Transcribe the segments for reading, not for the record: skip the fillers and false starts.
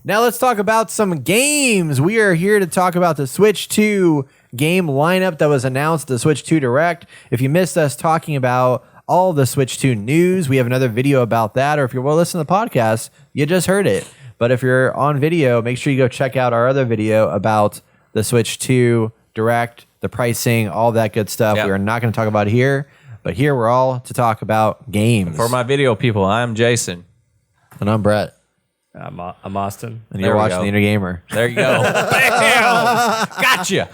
Now let's talk about some games. We are here to talk about the Switch 2 game lineup that was announced at the Switch 2 Direct. If you missed us talking about all the Switch 2 news, we have another video about that. Or if you're listening to the podcast, you just heard it. But if you're on video, make sure you go check out our other video about the Switch 2 Direct, the pricing, all that good stuff. Yep. We are not going to talk about it here, but here we're all to talk about games. For my video people, I'm Jason. And I'm Brett. I'm Austin. And you're watching The Inner Gamer. There you go. Bam! Gotcha.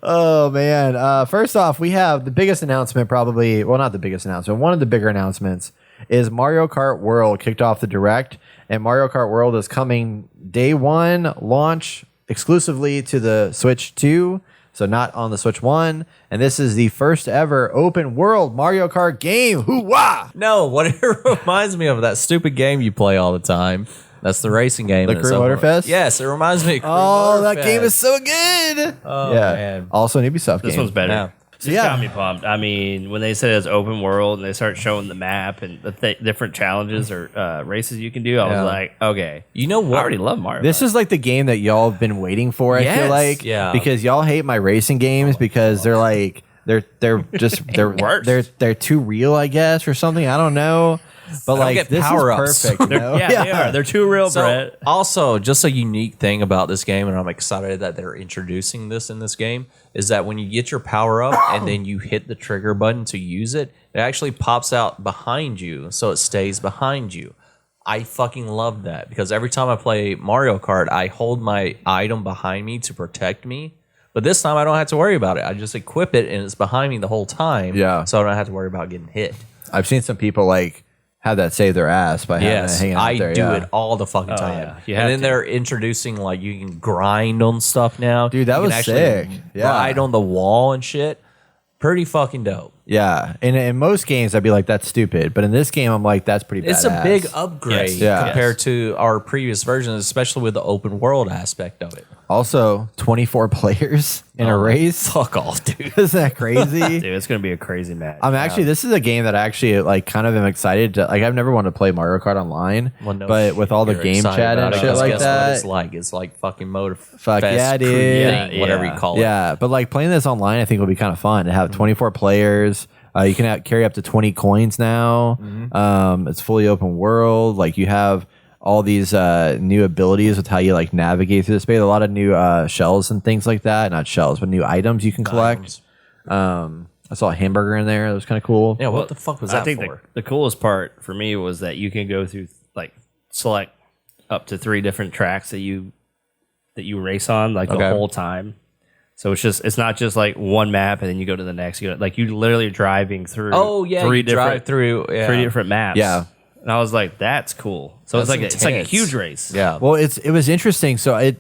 Oh, man. First off, we have the biggest announcement probably. Well, not the biggest announcement. One of the bigger announcements is Mario Kart World kicked off the Direct. And Mario Kart World is coming day one launch exclusively to the Switch 2. So not on the Switch 1. And this is the first ever open world Mario Kart game. Hoo-wah! No, what it reminds me of that stupid game you play all the time. That's the racing game. The Crew Motorfest? Yes, it reminds me of Crew Oh, Motorfest. that game is so good. Oh, yeah. man. Also an Ubisoft game. This one's better. Yeah. This got me pumped. I mean, when they said it was open world and they start showing the map and the different challenges or races you can do, I was like, okay. You know what? I already love Mario. This is like the game that y'all have been waiting for, I feel like. Yeah. Because y'all hate my racing games because they're like they're just they're too real, I guess, or something. I don't know. But like this is perfect. You know? Yeah, they are. They're too real, Brett. Also, just a unique thing about this game, and I'm excited that they're introducing this in this game, is that when you get your power up and then you hit the trigger button to use it, it actually pops out behind you, so it stays behind you. I fucking love that because every time I play Mario Kart, I hold my item behind me to protect me. But this time I don't have to worry about it. I just equip it and it's behind me the whole time. Yeah. So I don't have to worry about getting hit. I've seen some people like have that save their ass by having it hanging out there. I do it all the fucking time. And then they're introducing like you can grind on stuff now. Dude, that was sick. Yeah. Ride on the wall and shit. Pretty fucking dope. Yeah. And in most games I'd be like, that's stupid. But in this game I'm like, that's pretty badass. It's a big upgrade compared to our previous versions, especially with the open world aspect of it. Also, 24 players in a race. Fuck off, dude. Isn't that crazy? Dude, it's going to be a crazy match. This is a game that I actually like kind of am excited to, like, I've never wanted to play Mario Kart online, but with all the game chat and shit like that. It's like fucking motor. Fuck yeah, dude. Whatever you call it. Yeah, but like playing this online, I think will be kind of fun to have 24 players. You can carry up to 20 coins now. It's fully open world. Like you have all these new abilities with how you like navigate through the space. A lot of new shells and things like that. Not shells, but new items you can collect. I saw a hamburger in there. That was kind of cool. Yeah, what the fuck was that for? I think the coolest part for me was that you can go through like select up to 3 different tracks that you race on like the whole time. So it's not just like one map and then you go to the next. You literally driving through. Oh yeah, 3 different three different maps. Yeah. And I was like, that's cool. So it's like a huge race. Yeah. Well, it was interesting. So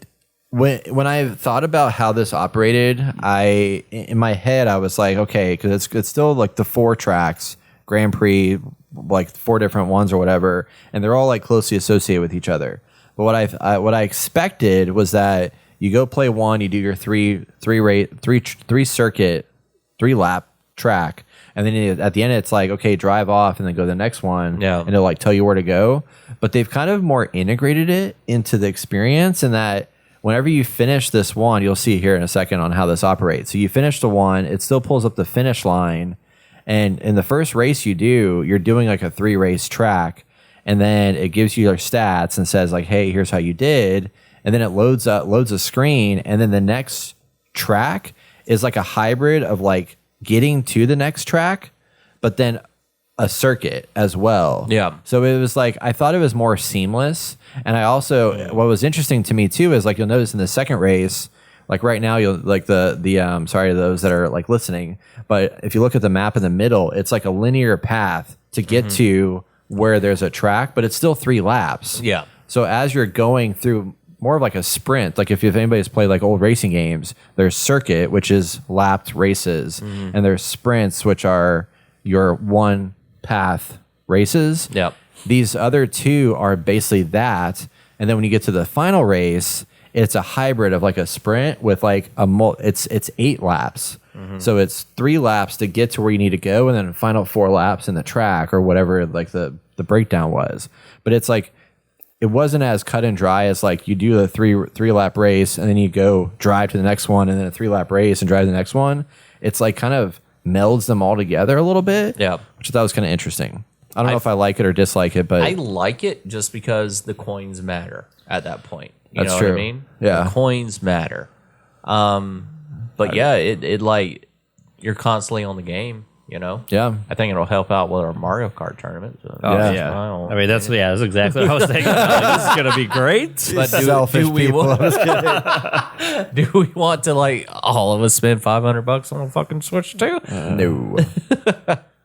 when I thought about how this operated, in my head I was like, okay, because it's still like the 4 tracks, Grand Prix, like 4 different ones or whatever, and they're all like closely associated with each other. But what I expected was that you go play one, you do your 3 circuit, 3 lap track. And then at the end, it's like, okay, drive off and then go to the next one. Yeah. And it'll like tell you where to go. But they've kind of more integrated it into the experience in that whenever you finish this one, you'll see here in a second on how this operates. So you finish the one, it still pulls up the finish line. And in the first race you do, you're doing like a 3 race track. And then it gives you your stats and says like, hey, here's how you did. And then it loads a screen. And then the next track is like a hybrid of like getting to the next track, but then a circuit as well. Yeah. So it was like, I thought it was more seamless. And I also, what was interesting to me too, is like, you'll notice in the second race, like right now, you'll like sorry to those that are like listening, but if you look at the map in the middle, it's like a linear path to get to where there's a track, but it's still 3 laps. Yeah. So as you're going through more of like a sprint, like if anybody's played like old racing games, there's circuit, which is lapped races, and there's sprints, which are your 1 path races. Yep. These other 2 are basically that, and then when you get to the final race, it's a hybrid of like a sprint with like it's 8 laps. So it's 3 laps to get to where you need to go, and then final 4 laps in the track or whatever like the breakdown was. But it's like, it wasn't as cut and dry as like you do a three lap race and then you go drive to the next one and then a 3-lap race and drive to the next one. It's like kind of melds them all together a little bit. Yeah. Which I thought was kind of interesting. I don't know if I like it or dislike it, but I like it just because the coins matter at that point. You That's know true. what I mean? Yeah. The coins matter. But yeah, it like you're constantly on the game, you know? yeah. I think it'll help out with our Mario Kart tournament. So Oh, Yeah. yeah. I I mean, that's exactly what I was thinking. Like, this is gonna be great. But Selfish do we people. want, do we want to like all of us spend $500 on a fucking Switch too? No.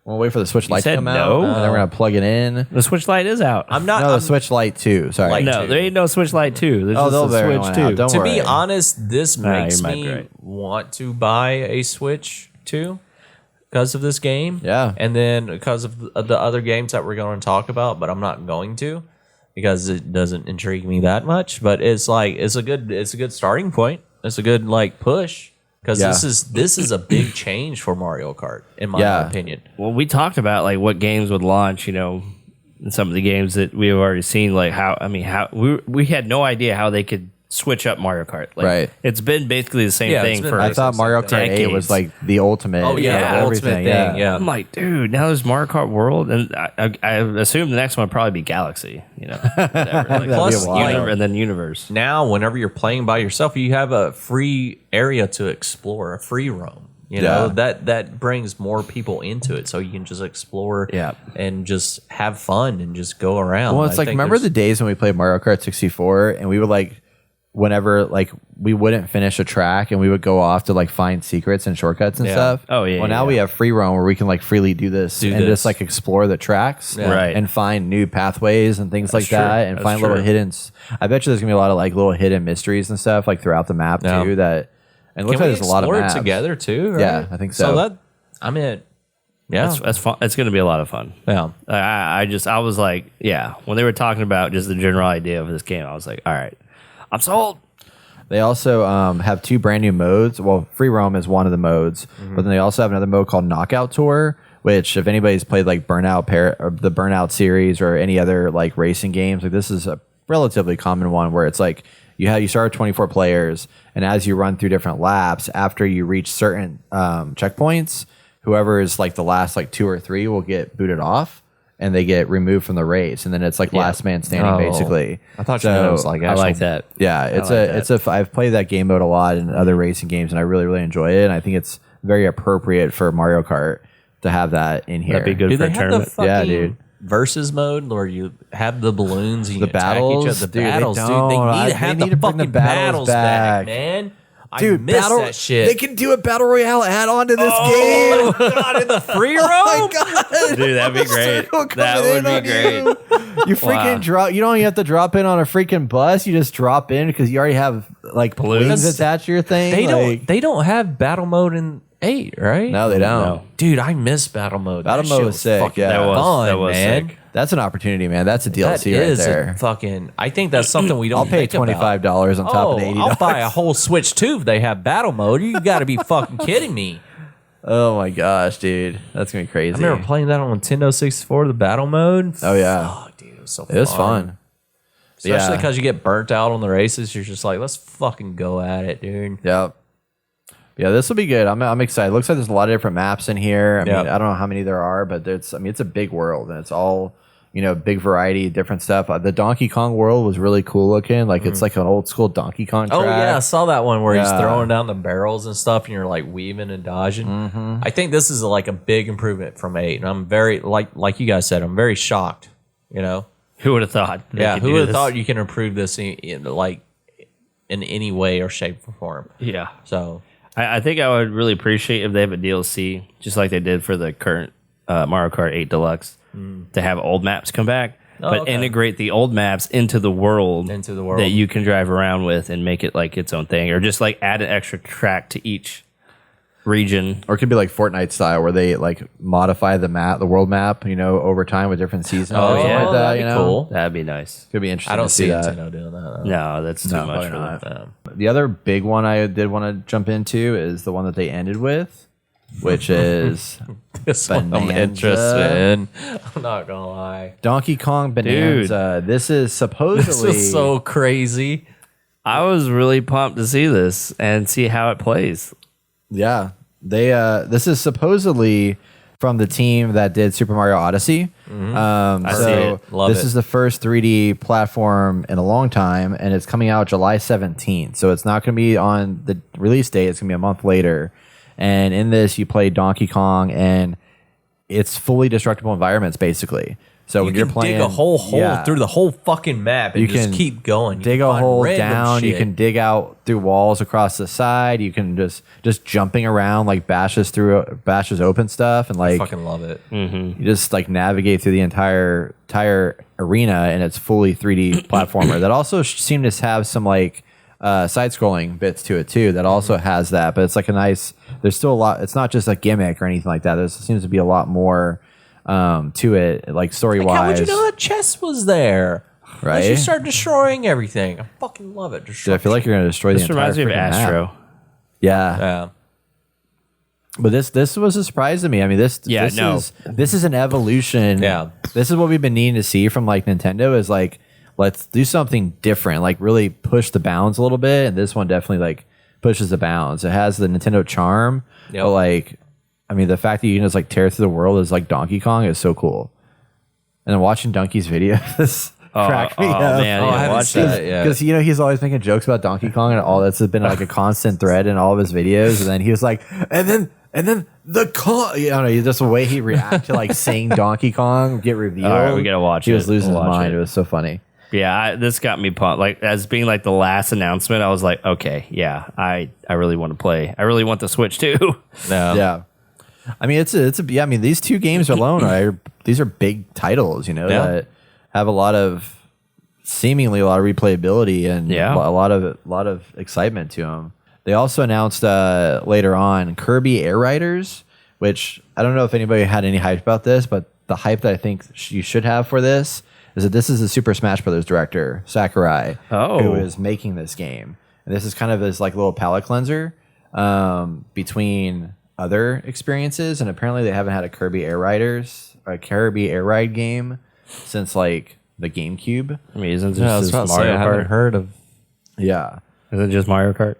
We'll wait for the Switch Lite to said come no? out, and then we're gonna plug it in. The Switch Lite is out. I'm not. No, the I'm- Switch Lite 2. Sorry. Lite no, 2. there ain't no Switch Lite 2. There's Oh, they'll just a bury Switch one 2. out. Don't to worry. be honest, this makes you might be me right. want to buy a Switch 2 because of this game. Yeah. And then because of the other games that we're going to talk about, but I'm not going to because it doesn't intrigue me that much. But it's like it's a good starting point. It's a good like push because Yeah. this is a big change for Mario Kart in my Yeah. opinion. Well, we talked about like what games would launch, you know, and some of the games that we have already seen. Like how we had no idea how they could switch up Mario Kart. Like, Right. It's been basically the same Yeah, it's thing been for. I thought Mario Kart 8 decades. was like the ultimate. Oh yeah, of the everything. ultimate thing. Yeah. I'm like, dude, now there's Mario Kart World, and I assume the next one would probably be Galaxy. You know, whatever. Like, Plus, wild. and then Universe. Now, whenever you're playing by yourself, you have a free area to explore, a free roam. You know, that brings more people into it, so you can just explore Yeah. and just have fun and just go around. Well, it's like, remember the days when we played Mario Kart 64 and we would like, whenever like we wouldn't finish a track and we would go off to like find secrets and shortcuts and Yeah. stuff. Oh, yeah, Well, now yeah. we have free roam where we can like freely do this and this. just like explore the tracks, Right. And find new pathways and things like true. that, and That's find true. little hidden. I bet you there's gonna be a lot of like little hidden mysteries and stuff like throughout the map Yeah. too. That and it looks Can we like there's a lot of explore it maps together too? Right? Yeah, I think so. So that I'm in. Yeah, That's fun. It's going to be a lot of fun. yeah. I was like, yeah. When they were talking about just the general idea of this game, I was like, all right, I'm sold. They also have 2 brand new modes. Well, free roam is one of the modes, but then they also have another mode called Knockout Tour, which if anybody's played like or the Burnout series or any other like racing games, like this is a relatively common one where it's like you start with 24 players, and as you run through different laps, after you reach certain checkpoints, whoever is like the last like 2 or 3 will get booted off. And they get removed from the race, and then it's like last man standing, Oh. basically. I thought you meant it was like I like that. Yeah, I've played that game mode a lot in other racing games, and I really, really enjoy it. And I think it's very appropriate for Mario Kart to have that in here. That'd be good Do for they a have the tournament. fucking Yeah, dude. versus mode where you have the balloons and you The attack battles? each other? The Dude, they battles, dude. They don't. need They to have need the to bring the fucking battles battles back, back. man. I Dude, miss that shit. They can do a battle royale add on to this game. God, in the free roam. Oh my god, Dude, that'd be great. Circle That coming would in be on great. You freaking Wow. drop. You don't even have to drop in on a freaking bus. You just drop in because you already have like balloons Balloons. attached to your thing. They like, don't have battle mode in 8, right? No, they don't. No. Dude, I miss battle mode. Battle That mode shit was sick, fucking yeah. That was man. sick. That's an opportunity, man. That's a That DLC right is there. a fucking. I think that's something we don't. I'll pay think about. $25 on top of the $80. I'll buy a whole Switch too if they have battle mode. You got to be fucking kidding me. Oh my gosh, dude, that's gonna be crazy. I remember playing that on Nintendo 64, the battle mode. Oh yeah, Fuck, dude, it was so it was fun. Especially Yeah. because you get burnt out on the races. You're just like, let's fucking go at it, dude. Yep. Yeah, this will be good. I'm excited. Looks like there's a lot of different maps in here. I mean, Yeah. I don't know how many there are, but it's a big world, and it's all, big variety of different stuff. The Donkey Kong World was really cool looking. Like it's like an old school Donkey Kong track. Oh yeah, I saw that one where he's Yeah. throwing down the barrels and stuff, and you're like weaving and dodging. I think this is like a big improvement from 8, and I'm very like you guys said, I'm very shocked. You know, Who would have thought? they yeah, could who do would have this? thought you can improve this in any way or shape or form? Yeah. So I think I would really appreciate if they have a DLC, just like they did for the current Mario Kart 8 Deluxe, to have old maps come back, but okay. integrate the old maps into the world Into that you can drive around with and make it like its own thing, or just like add an extra track to each region. Or it could be like Fortnite style, where they like modify the world map, over time with different seasons. Oh, or something yeah. like that. That'd be cool. That'd be nice. Could be interesting. I don't to see that. Nintendo doing that. No, that's too much for probably them. not. The other big one I did want to jump into is the one that they ended with, which is This one I'm Bananza. interested in. I'm not gonna lie. Donkey Kong Bananza. This is supposedly This is so crazy. I was really pumped to see this and see how it plays. Yeah, they. This is supposedly from the team that did Super Mario Odyssey. I see it. Love this it. is the first 3D platform in a long time, and it's coming out July 17th. So it's not going to be on the release date. It's going to be a month later. And in this, you play Donkey Kong, and it's fully destructible environments, basically. So when You you're can playing, dig a whole hole yeah. through the whole fucking map and You just can keep going. You dig can a find hole random down. You shit. can dig out through walls across the side. You can just jumping around like bashes open stuff, and I like fucking love it. you just like navigate through the entire arena, and it's fully 3D platformer. That also seemed to have some like side scrolling bits to it too. That also has that, but it's like a nice. There's still a lot. It's not just a gimmick or anything like that. There seems to be a lot more to it, like story wise. How would you know that chest was there? Right? Unless you start destroying everything. I fucking love it. Dude, I feel like you're gonna destroy This the entire reminds me of freaking Astro. map. Yeah. Yeah. But this was a surprise to me. I mean, this is an evolution. Yeah. This is what we've been needing to see from like Nintendo is like, let's do something different, like really push the bounds a little bit. And this one definitely like pushes the bounds. It has the Nintendo charm, Yep. but like, I mean, the fact that you can just like tear through the world as like Donkey Kong is so cool. And then watching Donkey's videos cracked me up. Man, Oh, I yeah, haven't watch seen that. it yet. Because he's always making jokes about Donkey Kong, and all that's been like a constant thread in all of his videos. And then he was like, and then the Kong, you know, just the way he reacted to like seeing Donkey Kong get revealed. All right, we gotta watch He it. was losing We'll his watch mind. it. It was so funny. Yeah, this got me pumped. Like as being like the last announcement, I was like, okay, yeah, I really want to play. I really want the Switch too. No. Yeah, I mean I mean these two games alone these are big titles, you know, Yeah. that have seemingly a lot of replayability and Yeah. a lot of excitement to them. They also announced later on Kirby Air Riders, which I don't know if anybody had any hype about this, but the hype that I think you should have for this is that this is the Super Smash Brothers director, Sakurai, who is making this game. And this is kind of his like little palate cleanser between other experiences. And apparently they haven't had a Kirby Air Ride game since like the GameCube. I mean, isn't Yeah, I this was about just to say, Mario I haven't Kart? heard of. Yeah. Isn't it just Mario Kart?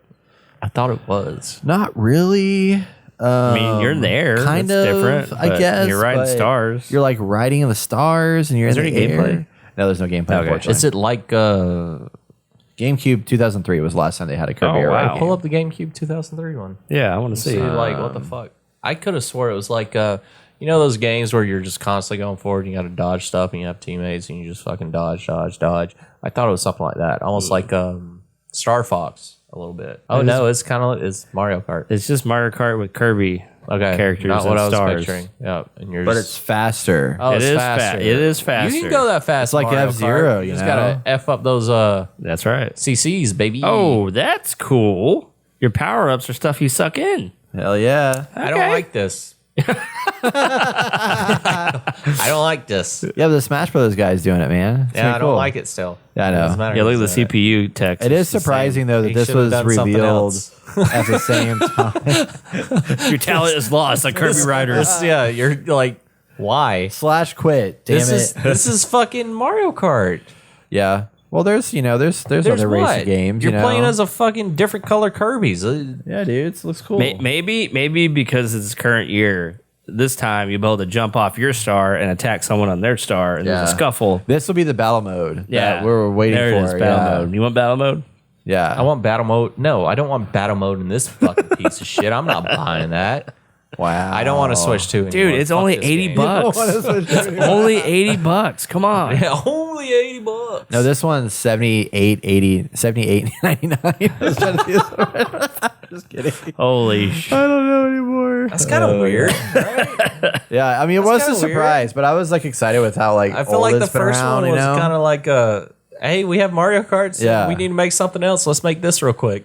I thought it was. Not really. I mean, you're there. Kind That's of different. I but guess. you're riding but stars. You're like riding in the stars and you're Is in there the any air. gameplay? No, there's no gameplay, Okay. unfortunately. Is it like GameCube 2003 was the last time they had a Kirby Oh, Air Ride wow. game. pull up the GameCube 2003 one? Yeah, I want to see. See, like, what the fuck? I could have swore it was like, you know, those games where you're just constantly going forward and you got to dodge stuff and you have teammates and you just fucking dodge. I thought it was something like that. Almost like Star Fox a little bit. Oh, no, it's kind of it's Mario Kart. It's just Mario Kart with Kirby characters not and what I was stars. picturing. Yeah, and you're But just, it's faster. oh, it's It is faster. it is faster. You can go that fast. It's like Mario F-Zero, Kart. you just know? gotta f up those That's right. CCs, baby. Oh, that's cool. Your power ups are stuff you suck in. Hell yeah. I don't like this. I don't like this. Yeah, but the Smash Brothers guy's doing it, man. It's Yeah, pretty I don't cool. like it still. Yeah, I know. Doesn't matter Yeah, look who's at the in it. CPU text. It is It's the surprising, same. though, that He this should've was done something revealed else. at the same time. Your talent is lost like Kirby Riders. Yeah, you're like, why? / quit. Damn This it. is fucking Mario Kart. Yeah. Well, there's There's other what? racing games. You're you know? playing as a fucking different color Kirby's. Yeah, dude. It looks cool. Maybe because it's current year, this time you'll be able to jump off your star and attack someone on their star, and there's a scuffle. This will be the battle mode. Yeah, that we're waiting there it for. is, battle yeah. mode. You want battle mode? Yeah. I want battle mode. No, I don't want battle mode in this fucking piece of shit. I'm not buying that. Wow. I don't want to switch to it. Dude, it's only $80. Only $80. Come on. Yeah, only $80. No, this one's 78.99. I was trying to do this. Just kidding. Holy shit. I don't know anymore. That's kind of weird. Yeah, I mean, it was a kinda surprise, but I was like excited with how like I feel old like the it's been first around, one you was know? kind of like, hey, we have Mario Kart. So Yeah. we need to make something else. Let's make this real quick.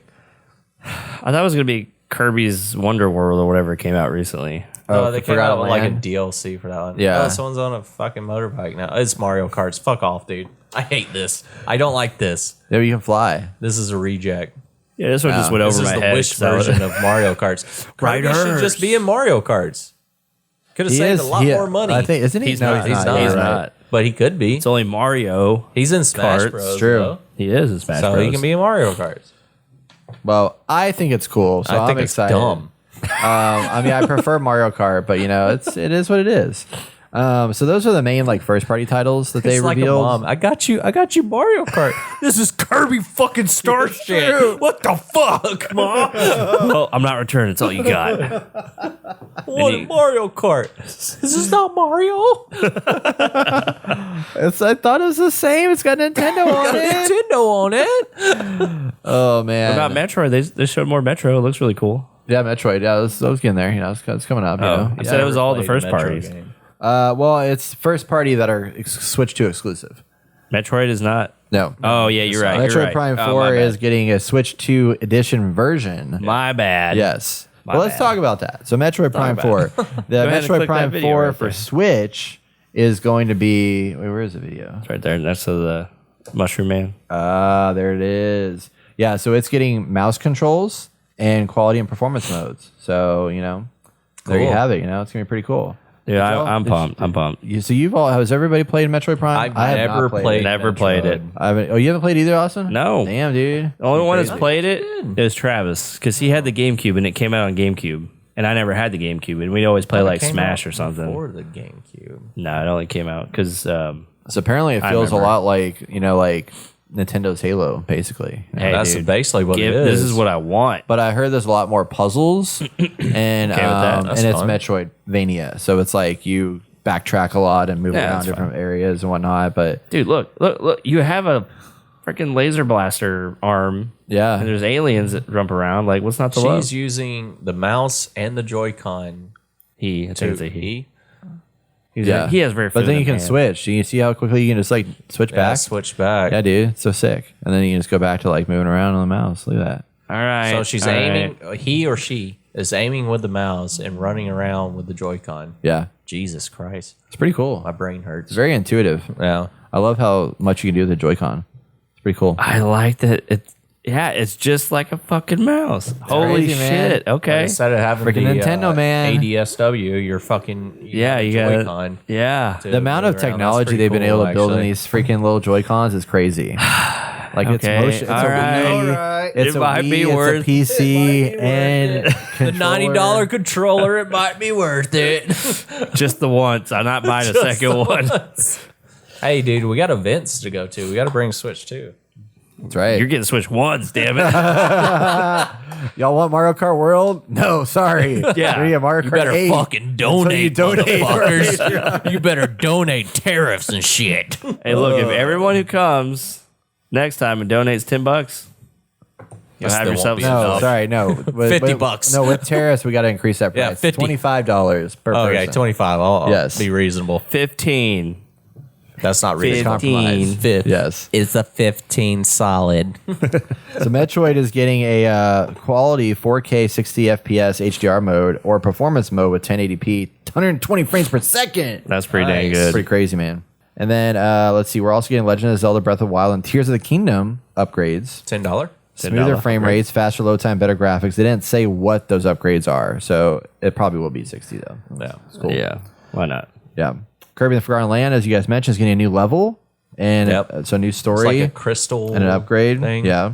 I thought it was going to be Kirby's Wonder World or whatever came out recently. Oh, they came Forgotten out with like a Land? DLC for that one. Yeah. Oh, someone's on a fucking motorbike now. It's Mario Karts. Fuck off, dude. I hate this. I don't like this. Yeah, you can fly. This is a reject. Yeah, this one just went over This is my the head. Wish version of Mario Karts. Kirby should just be in Mario Karts. Could have saved a lot more money. I think isn't he? He's not. He's not. He's You're right. not. But he could be. It's only Mario. He's in Smash Karts. Bros. True. Though. He is in Smash So Bros. he can be in Mario Karts. Well, I think it's cool. So I think I'm it's excited. dumb. I mean, I prefer Mario Kart, but it is what it is. So those are the main like first party titles that they It's like a revealed. mom. I got you, Mario Kart. This is Kirby fucking Starship. What the fuck, Mom? Well, I'm not returning. It's all you got. What Mario Kart? This is not Mario. I thought it was the same. It's got Nintendo on it. Nintendo on it. Oh man. What about Metroid? They showed more Metro. It looks really cool. Yeah, Metroid. Yeah, I was getting there. It's coming up. I said it was all the first parties. Well, it's first party that are Switch 2 exclusive. Metroid is not. No. Oh yeah, you're right. Metroid You're right. Prime Oh, 4 my is bad. getting a Switch 2 edition version. My bad. Yes. My Well, let's bad. talk about that. So Metroid Prime 4. The ahead and Metroid click Prime that video 4 right for there. Switch is going to be... Wait, where is the video? It's right there next to the Mushroom Man. There it is. Yeah, so it's getting mouse controls and quality and performance modes. So, there you Cool. have it. It's going to be pretty cool. Yeah, I'm pumped. I'm pumped. So has everybody played Metroid Prime? I've I have never not played. Never played it. I haven't, you haven't played either, Austin? No. Damn, dude. The only one that's Crazy. played it is Travis because he had the GameCube and it came out on GameCube, and I never had the GameCube, and we'd always play like Came Smash out or something. Before the GameCube. No, it only came out because So apparently it I feels a remember. lot like, like Nintendo's Halo, basically. hey, That's dude, basically what it is. this is what I want. But I heard there's a lot more puzzles and that. That's and it's fun. Metroidvania. So it's like you backtrack a lot and move Yeah, around that's different areas and whatnot. But Dude, look! You have a freaking laser blaster arm, yeah, and there's aliens that jump around. Like, what's not to love? She's using the mouse and the Joy-Con. I think it's a he. yeah. He has very. But then you can hand. switch. Do you see how quickly you can just like switch Yeah, back? switch back. Yeah, dude, it's so sick. And then you can just go back to like moving around on the mouse. Look at that. All right. So she's all aiming. right. He or she is aiming with the mouse and running around with the Joy-Con. Yeah, Jesus Christ, it's pretty cool. my brain hurts. It's very intuitive. Yeah. I love how much you can do with the Joy-Con. It's pretty cool. I like that. It's just like a fucking mouse. Holy crazy, man. shit! Okay. Instead of having Freaking the Nintendo, man. ADSW, you're fucking Yeah, you got Joy-Con. Yeah. to The amount move of around. technology That's pretty they've been cool, able to build in actually. these freaking little Joy-Cons is crazy. Like it's Okay, motion. It's all a right. Wii. All right. It's It a might Wii, be it's worth- a PC and The $90 controller, it might be worth it. Just the once. I'm not buying a second one. Hey, dude, we got events to go to. We got to bring Switch too. That's right. You're getting Switch once, damn it. Y'all want Mario Kart World? No, sorry. Yeah. We need a Mario You Kart better 8. fucking donate, donate, motherfuckers. You better donate tariffs and shit. Hey, look, if everyone who comes next time and donates $10, you'll have still yourself won't be some No, enough. sorry, no. With, 50 with- bucks. No, with tariffs, we got to increase that Yeah, price. 50. $25 per person. Okay, 25. I'll Yes. be reasonable. 15. That's not reasonable. 15. Fifth. Yes. It's a 15 solid. So Metroid is getting a quality 4K 60 FPS HDR mode or performance mode with 1080p, 120 frames per second. That's pretty dang Nice. good. Pretty crazy, man. And then let's see, we're also getting Legend of Zelda Breath of the Wild and Tears of the Kingdom upgrades. $10? Smoother $10 frame upgrade. rates, faster load time, better graphics. They didn't say what those upgrades are, so it probably will be 60 though. Yeah. It's cool. Yeah. Why not? Yeah. Kirby and the Forgotten Land, as you guys mentioned, is getting a new level and Yep. so a new It's story like a crystal and an upgrade. thing. Yeah.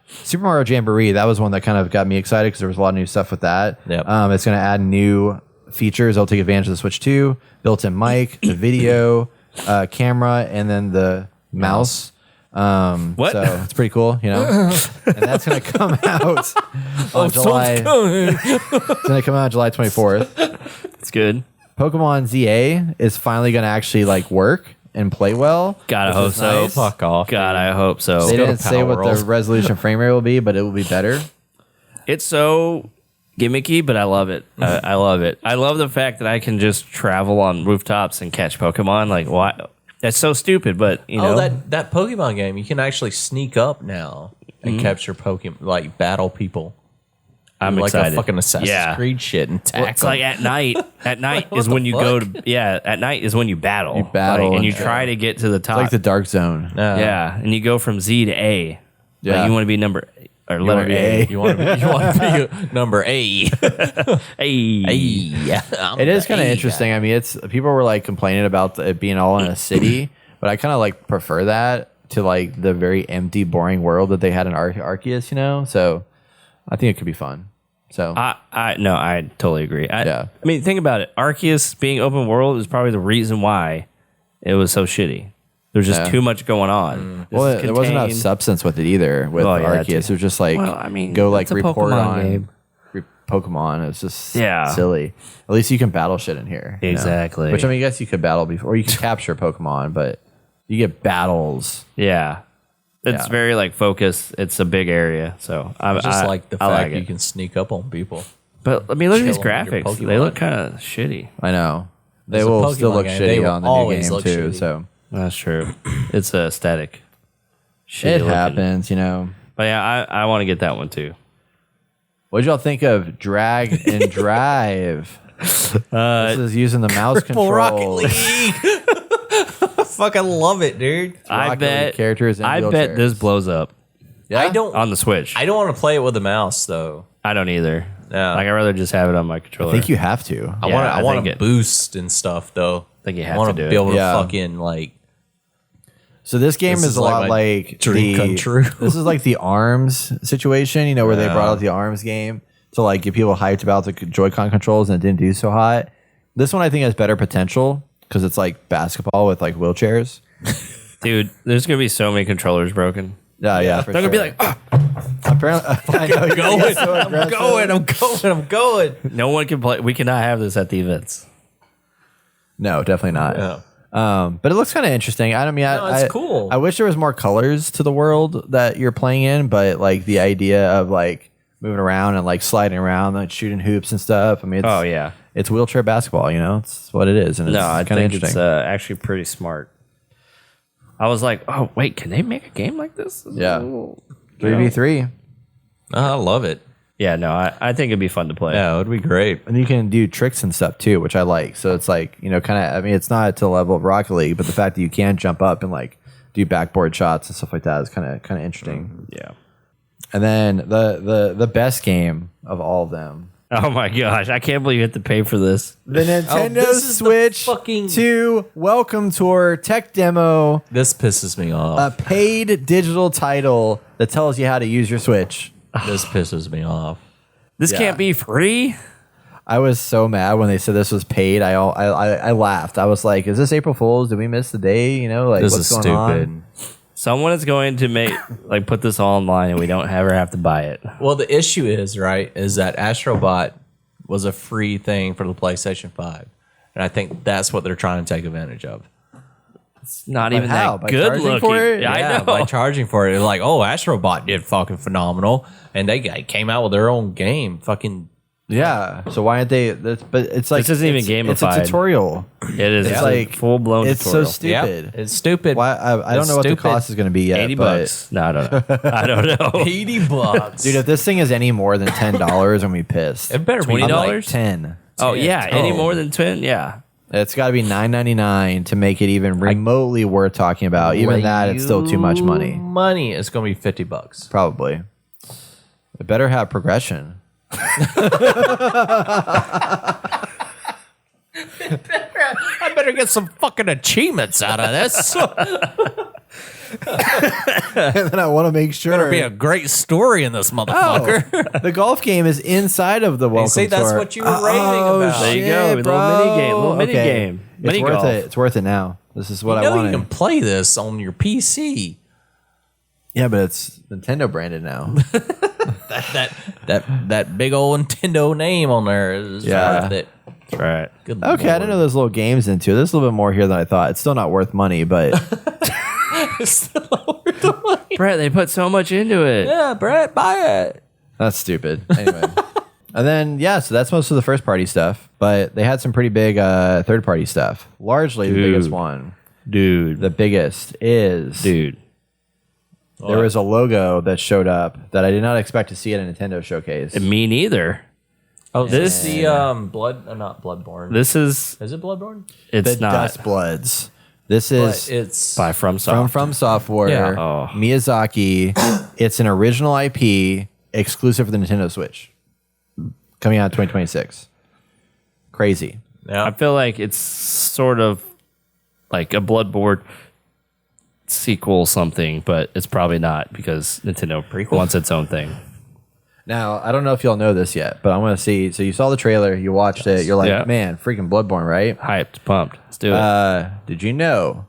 Super Mario Jamboree, that was one that kind of got me excited because there was a lot of new stuff with that. Yep. It's going to add new features. It'll take advantage of the Switch 2, built-in mic, the video, camera, and then the mouse. What? So it's pretty cool, and that's going to come out on July. It's going to come out July 24th. It's good. Pokemon ZA is finally going to actually like work and play well. God, I which hope is so. nice. Fuck off. God, I hope so. They go to didn't say what Power the World. resolution frame rate will be, but it will be better. It's so gimmicky, but I love it. I love it. I love the fact that I can just travel on rooftops and catch Pokemon. Like, why? That's so stupid, but you know. Oh, that Pokemon game, you can actually sneak up now and capture Pokemon, like battle people. I'm like excited. a fucking Assassin's Creed shit and tackle. Well, it's like at night. At night is what when the you go to. Yeah, at night is when you battle. You battle and and you shit. try to get to the top. Like the Dark Zone. yeah, and you go from Z to A. Yeah. Like you want to be number. or letter A. You want to be number A. Hey. It is kind of interesting. I mean, it's people were like complaining about it being all in a city, but I kind of like prefer that to like the very empty, boring world that they had in Arceus. You know, so I think it could be fun. So I totally agree. Yeah. I mean, think about it. Arceus being open world is probably the reason why it was so shitty. There's just too much going on. Well, there wasn't enough substance with it either. With Arceus, it was just like go like report on Pokemon. It's just silly. At least you can battle shit in here. Exactly. You know? Which I mean, I guess you could battle before, or you can capture Pokemon, but you get battles. Yeah. It's very like focused. It's a big area, so I just like the fact like you can sneak up on people. But I mean, look at these Chill on your graphics. Pokemon. They look kind of shitty. I know. They It's a will still Pokemon look game. They shitty will on the new always game look too. shitty. So That's true. It's aesthetic. Shitty it looking. happens, you know. But yeah, I want to get that one too. What did y'all think of Drag and Drive? This is using the mouse control. Rocket League. Fucking love it, dude. I Rocket League bet characters. And I bet wheelchairs. this blows up Yeah? I don't. on the Switch. I don't want to play it with a mouse though. I don't either. Yeah. Like I'd rather just have it on my controller. I think you have to. I Yeah, want. I I want think to it- boost and stuff though. I think you I have want to do be able it. to Yeah. fucking like. So this game This is is a like lot my like dream come true. This is like the ARMS situation, you know, where they brought out the ARMS game to like get people hyped about the Joy-Con controls and it didn't do so hot. This one I think has better potential because it's like basketball with like wheelchairs. Dude, there's gonna be so many controllers broken. Yeah, for They're sure. gonna be like, apparently, I know, Going, so aggressive. I'm going. no one can play. We cannot have this at the events. No, definitely not. Yeah. But it looks kind of interesting. I mean, it's cool. I wish there was more colors to the world that you're playing in, but like the idea of like moving around and like sliding around, like shooting hoops and stuff. I mean, it's, it's wheelchair basketball. You know, it's what it is, and it's I kind of think interesting. it's actually pretty smart. I was like, oh wait, can they make a game like this? Yeah. Ooh. 3v3, I love it. Yeah, no, I think it'd be fun to play. Yeah, it would be great. and you can do tricks and stuff too, which I like. So it's like, you know, kind of. I mean, it's not to the level of Rocket League, but the fact that you can jump up and like do backboard shots and stuff like that is kind of interesting. Yeah. And then the best game of all of them. Oh my gosh, I can't believe you have to pay for this. The Nintendo this is the Switch fucking- 2 Welcome Tour Tech Demo, This pisses me off. a paid digital title that tells you how to use your Switch. This pisses me off. This Yeah. can't be free. I was so mad when they said this was paid. I laughed. I was like, "Is this April Fool's? Did we miss the day? You know, like This what's is going on?" stupid. Someone is going to make put this all online, and we don't ever have to buy it. Well, the issue is that Astrobot was a free thing for the PlayStation 5, and I think that's what they're trying to take advantage of. It's not But even how? that By good charging looking. for it? Yeah, I know. By charging for it, it's like, oh, Astrobot did fucking phenomenal, and they came out with their own game. Fucking Yeah. So why aren't they? But it's like This isn't even It's a gamified. tutorial. It is. It's It's like like full blown. It's tutorial. so stupid. it's stupid. Why? I don't It's know what the stupid. cost is going to be yet. $80. No, I don't know. I don't know. $80, Dude, if this thing is any more than $10, I'm gonna be pissed. it better be $20? like 10. Oh yeah, any Oh. more than 10? Yeah. It's got to be $9.99 to make it even remotely worth talking about. Even that, it's still too much money. Money is going to be $50. Probably. It better have progression. I better get some fucking achievements out of this. And then I want to make sure. Better be a great story in this motherfucker. The golf game is inside of the welcome See, that's tour. what you were raving about. There you shit, go. Little mini game. It's Mini worth golf. it. It's worth it now. This is what You I know wanted. you can play this on your PC. Yeah, but it's Nintendo branded now. That big old Nintendo name on there is Yeah. worth it. That's right. Good Okay, I didn't know there's little games into it. There's a little bit more here than I thought. It's still not worth money, but Brett, they put so much into it. Yeah, Brett, buy it. that's stupid. Anyway. And then, yeah, so that's most of the first party stuff. But they had some pretty big third party stuff. Largely the biggest one. Dude. The biggest is Dude. there was a logo that showed up that I did not expect to see at a Nintendo showcase. Me neither. Oh, This- this is the not Bloodborne. This is Is it Bloodborne? it's The not. Dust Bloods. This is It's By FromSoft. from Software, Yeah. Oh. Miyazaki. It's an original IP exclusive for the Nintendo Switch, coming out in 2026. Crazy. I feel like it's sort of like a Bloodborne sequel something, but it's probably not because Nintendo wants its own thing. Now, I don't know if y'all know this yet, but I want to see. So you saw the trailer, you watched it, you're like, Yeah. man, freaking Bloodborne, right? Hyped, pumped. Let's do it. Did you know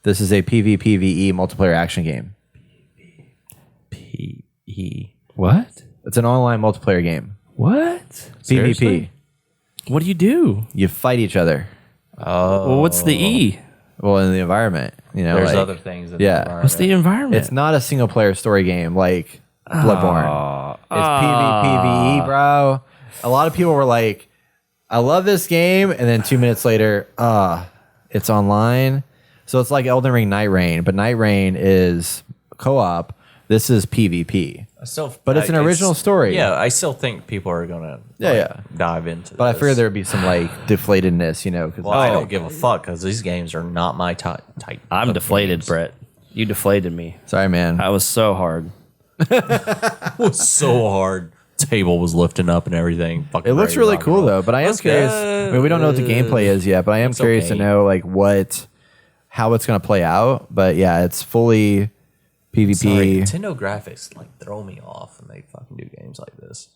this is a PvPvE multiplayer action game? What? It's an online multiplayer game. What? PvP. What do you do? You fight each other. Well, what's the E? Well, in the environment, you know, there's like, other things. In yeah. the What's the environment? It's not a single player story game like Bloodborne. It's PvPvE, bro. A lot of people were like, I love this game. And then 2 minutes later, it's online. So it's like Elden Ring Night Rain, but Night Rain is co-op. This is PvP. But it's an original story. Yeah, I still think people are gonna dive into. But I this. figured there would be some like deflatedness, you know. Cause Well, I don't give a fuck because these games are not my type. I'm of deflated, games. Brett. You deflated me. Sorry, man. That was so hard. It was so hard. Table was lifting up and everything. Fucking It looks ready to really rock and cool roll. though. But I am Looks curious. I mean, we don't know what the gameplay is yet, but I am curious to okay. know like how it's going to play out. But yeah, it's fully PvP. Sorry, Nintendo graphics like throw me off when they fucking do games like this.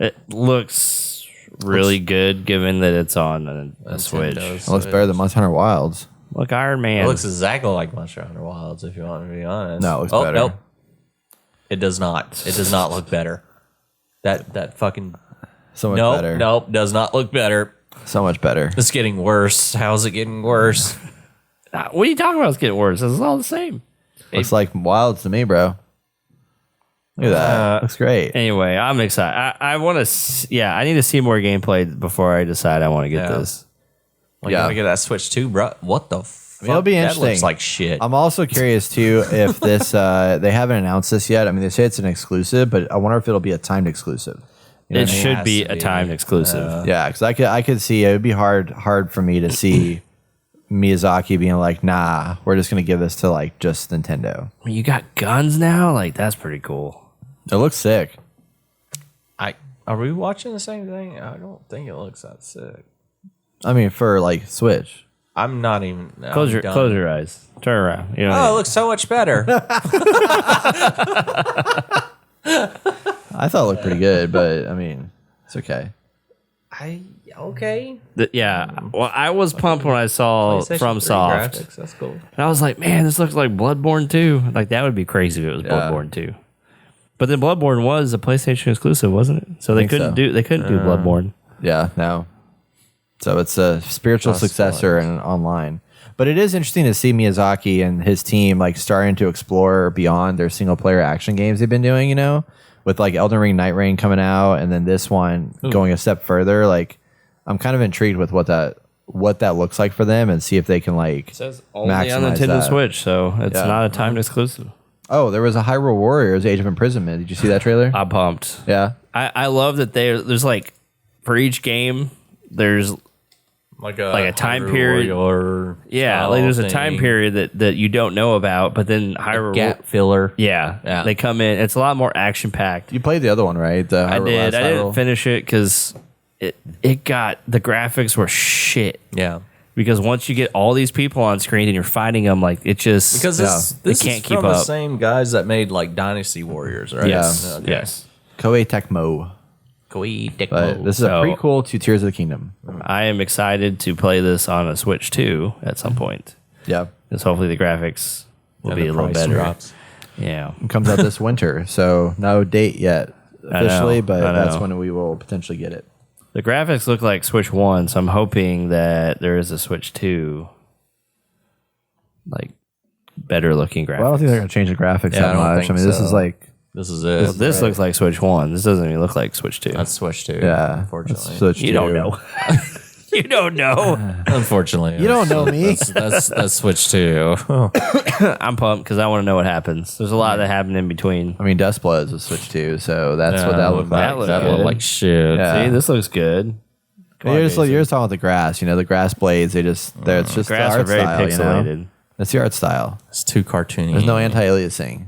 It looks really good given that it's on a Switch. Nintendo's It looks better than Monster Hunter Wilds. Look, Iron Man. It looks exactly like Monster Hunter Wilds, if you want to be honest. No, it looks better. Nope. It does not. It does not look better. That fucking So much nope, better. nope, does not look better. So much better. It's getting worse. How's it getting worse? What are you talking about? It's getting worse. It's all the same. Looks like Wilds to me, bro. Look at that. Looks great. Anyway, I'm excited. I want to. Yeah, I need to see more gameplay before I decide I want to get Yeah. this. Well, you Yeah. gotta get that Switch too, bro. What the fuck? It'll be That interesting. looks like shit. I'm also curious too if this they haven't announced this yet. I mean, they say it's an exclusive, but I wonder if it'll be a timed exclusive. You know It what I mean? should has be to a be. timed exclusive. Yeah, because I could see it would be hard for me to see Miyazaki being like, nah, we're just gonna give this to like just Nintendo. You got guns now? Like, that's pretty cool. It looks sick. Are we watching the same thing? I don't think it looks that sick. I mean, for like Switch. I'm not even. I'm Close done. your eyes. Turn around. You know, Oh, it looks so much better. I thought it looked pretty good, but I mean, it's okay. Okay. yeah. Well, I was pumped when I saw PlayStation 3 FromSoft. graphics, that's cool. And I was like, man, this looks like Bloodborne 2. Like, that would be crazy if it was Yeah. Bloodborne 2. But then Bloodborne was a PlayStation exclusive, wasn't it? So they think couldn't so. do Bloodborne. Yeah, no. So it's a spiritual successor and online. But it is interesting to see Miyazaki and his team like starting to explore beyond their single player action games they've been doing, you know, with like Elden Ring Night Rain coming out and then this one going a step further. Like I'm kind of intrigued with what that looks like for them and see if they can like It says only on maximize Nintendo that. Switch, so it's Yeah. not a timed exclusive. Oh, there was a Hyrule Warriors Age of Imprisonment. Did you see that trailer? I'm pumped. Yeah. I love that there's like, for each game, there's Like a time period. or Yeah, like there's a time period that you don't know about, but then Hyrule gap filler. Yeah, they come in. It's a lot more action packed. You played the other one, right? The I Hyrule did. Last I didn't Hyrule? finish it because it got the graphics were shit. Yeah. Because once you get all these people on screen and you're fighting them, like it just Because this can't is keep from the up. same guys that made like Dynasty Warriors, right? Yes, Okay. yes. Koei Tecmo. But this is a So- prequel to Tears of the Kingdom. I am excited to play this on a Switch 2 at some point. Yeah. Because hopefully the graphics will And be the a little price better. drops. Yeah. It comes out this winter, so no date yet officially, but I that's know. when we will potentially get it. The graphics look like Switch 1, so I'm hoping that there is a Switch 2, like, better looking graphics. Well, I don't think they're going to change the graphics Yeah, I that don't much. think I mean, this so. is like, This is it. This looks like Switch 1. This doesn't even look like Switch 2. That's Switch 2. yeah, Unfortunately. Switch You 2. don't know. You don't know. Unfortunately. You don't know me. That's Switch 2. I'm pumped because I want to know what happens. There's a lot that happened in between. I mean, Dust Bloods was Switch 2, so that's what that looked like. that looked That good. looked like shit. Yeah. See, this looks good. You're just talking about the grass. The grass blades. It's just the grass art are very style. pixelated. That's the art style. It's too cartoony. There's no anti-aliasing.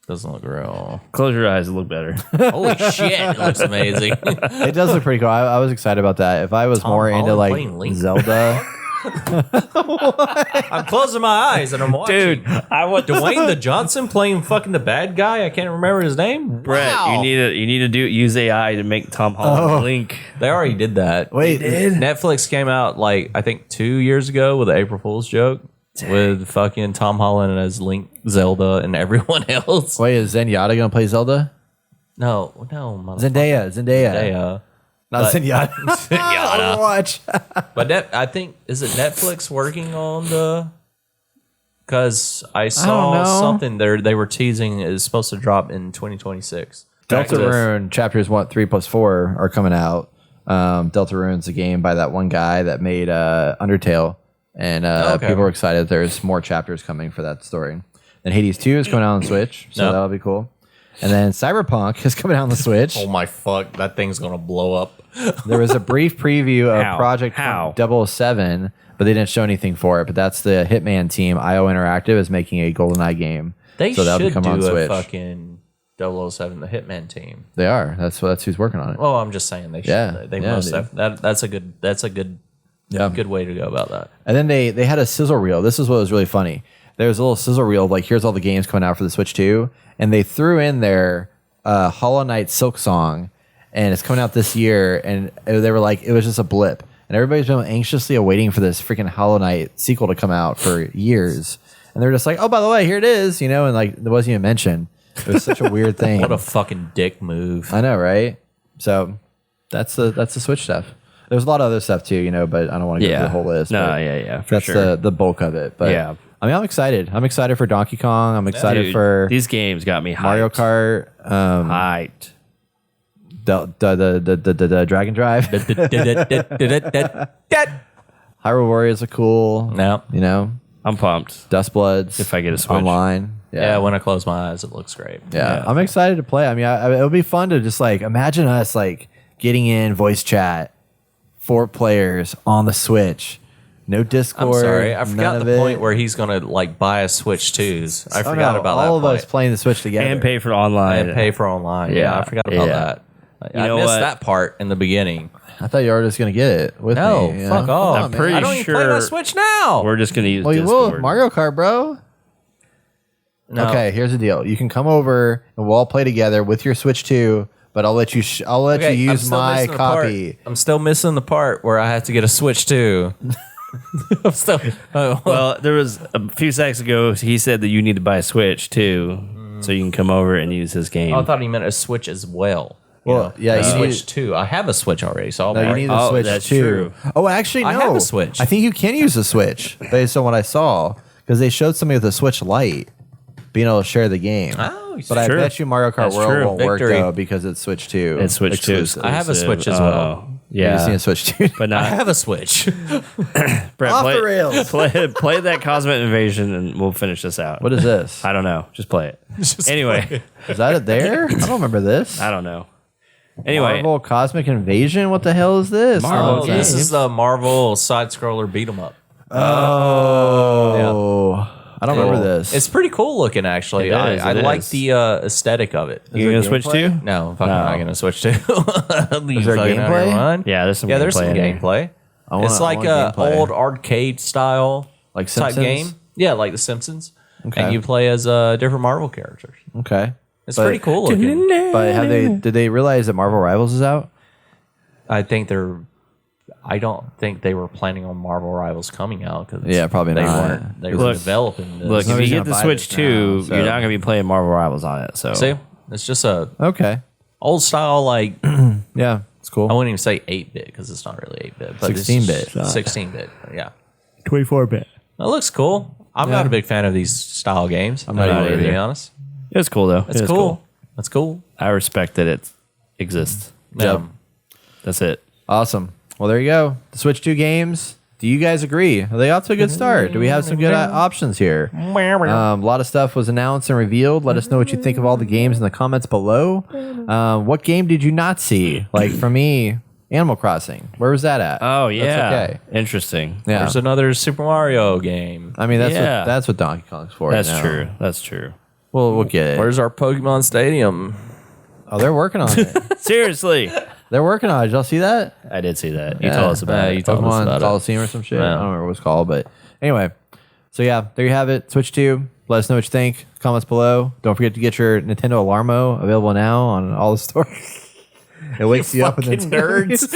Doesn't look real. Close your eyes; it look better. Holy shit! It looks amazing. It does look pretty cool. I was excited about that. If I was Tom more Holland into like playing Link. Zelda, I'm closing my eyes and I'm watching. Dude, I want Dwayne the Johnson playing fucking the bad guy. I can't remember his name. Brett. Wow. You need to use AI to make Tom Holland Link. They already did that. Wait, Netflix came out like I think 2 years ago with an April Fool's joke with fucking Tom Holland as Link, Zelda, and everyone else. wait, is Zenyatta gonna play Zelda? No, Zendaya. Zendaya. Not But- Zenyatta. Zenyatta. Overwatch. But I think is it Netflix working on the? Because I saw know. something there they were teasing is supposed to drop in 2026. Deltarune chapters 1, 3 plus 4 are coming out. Deltarune's a game by that one guy that made Undertale, and Okay. people are excited. There's more chapters coming for that story. And Hades 2 is coming out on Switch, so that'll be cool. And then Cyberpunk is coming out on the Switch. Oh my fuck! That thing's gonna blow up. There was a brief preview of How? Project How? 007, but they didn't show anything for it. But that's the Hitman team. IO Interactive is making a GoldenEye game. They so that'll should be coming on do a Switch. fucking 007, the Hitman team. They are. That's who's working on it. Well, I'm just saying they should. Yeah, They yeah, must dude. have. That's a good Yeah. good way to go about that. And then they had a sizzle reel. This is what was really funny. There was a little sizzle reel of like, here's all the games coming out for the Switch 2. And they threw in their Hollow Knight Silk Song, and it's coming out this year. And they were like, it was just a blip. And everybody's been anxiously awaiting for this freaking Hollow Knight sequel to come out for years. And they're just like, oh, by the way, here it is, and like it wasn't even mentioned. It was such a weird thing. What a fucking dick move. I know, right? So that's the Switch stuff. There's a lot of other stuff too, but I don't want to go through the whole list. No, but yeah, for that's sure. the bulk of it. But Yeah. I mean, I'm excited. I'm excited for Donkey Kong. I'm excited Dude, for these games got me hyped. Mario Kart, Hyped. the Dragon Drive. Hyrule Warriors are cool. No. I'm pumped. Dust Bloods. If I get a Switch. online. Yeah, when I close my eyes, it looks great. Yeah, I'm excited to play. I mean, it'll be fun to just like imagine us like getting in voice chat, 4 players on the Switch, no Discord. I'm sorry, I forgot none the of point it. where he's gonna like buy a Switch 2s. I Oh, forgot no, about that all of point. us playing the Switch together And pay for online. And pay for online. Yeah, I forgot about that. I know missed what? that part in the beginning. I thought you were just gonna get it with No, me. fuck off. I'm pretty I don't even play my sure Switch now. We're just gonna use Well, you will Discord. Mario Kart, bro. No. Okay, here's the deal. You can come over and we'll all play together with your Switch 2, but I'll let you. I'll let Okay, you I'm use still my missing the part. copy. I'm still missing the part where I have to get a Switch 2. I'm still. Well, there was a few seconds ago. He said that you need to buy a Switch too, so you can come over and use his game. I thought he meant a Switch as well. Well, yeah, a you Switch need- 2. I have a Switch already, so I'll No, you marry- need the Switch that's too. true. Oh, actually, no. I have a Switch. I think you can use the Switch based on what I saw because they showed somebody with a Switch Lite being able to share the game. Oh, but I true. bet you Mario Kart That's World true. won't work Victory. though because it's Switch 2. It's Switch 2. exclusive. I have a Switch as well. You just need Yeah, a Switch 2. but I not. have a Switch. Brett, Off play, the rails. play that Cosmic Invasion, and we'll finish this out. What is this? I don't know. Just play it. Anyway, Is that it there? I don't remember this. I don't know. Anyway, Marvel Cosmic Invasion? What the hell is this? Marvel Oh, game. this is the Marvel side scroller beat 'em up. Oh. I don't remember this. It's pretty cool looking, actually. It is, I it like is. the aesthetic of it. you gonna switch to? No, I'm fucking No. not gonna switch to. Is there gameplay? Yeah, there's some. Yeah, there's some in there. gameplay. wanna- It's like I want a gameplay. old arcade style Like type Simpsons? game. Yeah, like The Simpsons. Okay. And you play as different Marvel characters. Okay. It's But- pretty cool looking. But did they realize that Marvel Rivals is out? I don't think they were planning on Marvel Rivals coming out because Yeah, probably they not. weren't. They were Look, developing this. Look, if Nobody's you gonna get the buy Switch this 2, now, so- you're not gonna be playing Marvel Rivals on it. So See, it's just a Okay. old style like Yeah, it's cool. I wouldn't even say 8-bit because it's not really 8-bit, but 16-bit. 16-bit. Yeah, 24-bit. it looks cool. I'm not a big fan of these style games. I'm not not either. to be honest. It's cool though. It's It is cool. That's cool. I respect that it exists. Yep. That's it. Awesome. Well, there you go. The Switch 2 games. Do you guys agree? Are they off to a good start? Do we have some good options here? A lot of stuff was announced and revealed. Let us know what you think of all the games in the comments below. What game did you not see? Like for me, Animal Crossing. Where was that at? Oh yeah. That's okay. Interesting. Yeah. There's another Super Mario game. I mean, Yeah. that's what Donkey Kong's for. That's right now. true. That's true. We'll get it. Where's our Pokemon Stadium? Oh, they're working on it. Seriously. They're working on it. Did y'all see that? I did see that. You told us about it. You told us Pokemon about it. Coliseum or some shit. Yeah. I don't remember what it's called, but anyway. So yeah, there you have it. Switch 2. Let us know what you think. Comments below. Don't forget to get your Nintendo Alarmo available now on all the stores. It wakes you up in the Fucking nerds.